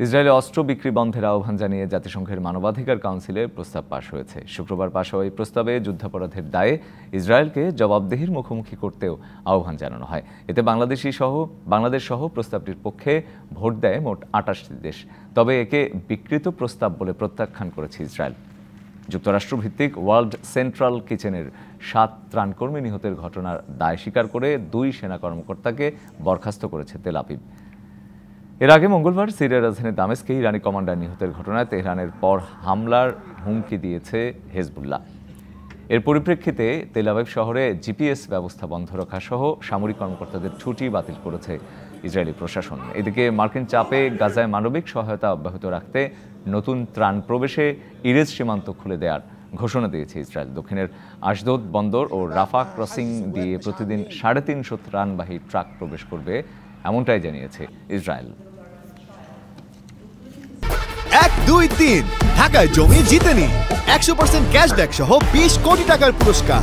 ইসরায়েলে অস্ত্র বিক্রি বন্ধের আহ্বান জানিয়ে জাতিসংঘের মানবাধিকার কাউন্সিলে প্রস্তাব পাশ হয়েছে। শুক্রবার পাশ হওয়া এই প্রস্তাবে যুদ্ধাপরাধের দায়ে ইসরায়েলকে জবাবদিহির মুখোমুখি করতেও আহ্বান জানানো হয়। এতে বাংলাদেশ সহ প্রস্তাবটির পক্ষে ভোট দেয় মোট ২৮টি দেশ। তবে একে বিকৃত প্রস্তাব বলে প্রত্যাখ্যান করেছে ইসরায়েল। যুক্তরাষ্ট্রভিত্তিক ওয়ার্ল্ড সেন্ট্রাল কিচেনের ৭ ত্রাণকর্মী নিহতের ঘটনার দায় স্বীকার করে ২ সেনা কর্মকর্তাকে বরখাস্ত করেছে তেল আবিব। এর আগে মঙ্গলবার সিরিয়ার রাজধানী দামেস্কে ইরানি কমান্ডার নিহতের ঘটনায় তেহরানের পর হামলার হুমকি দিয়েছে হেজবুল্লাহ। এর পরিপ্রেক্ষিতে তেল আবিব শহরে জিপিএস ব্যবস্থা বন্ধ রাখা সহ সামরিক কর্মকর্তাদের ছুটি বাতিল করেছে ইসরায়েলি প্রশাসন। এদিকে মার্কিন চাপে গাজায় মানবিক সহায়তা অব্যাহত রাখতে নতুন ত্রাণ প্রবেশে ইরেজ সীমান্ত খুলে দেওয়ার ঘোষণা দিয়েছে ইসরায়েল। দক্ষিণের আশদোদ বন্দর ও রাফা ক্রসিং দিয়ে প্রতিদিন ৩৫০ ত্রাণবাহী ট্রাক প্রবেশ করবে, এমনটাই জানিয়েছে ইসরায়েল। ১, ২, ৩ ঢাকায় জমি জিতে নিন ১০০% ক্যাশব্যাক সহ ২০ কোটি টাকার পুরস্কার।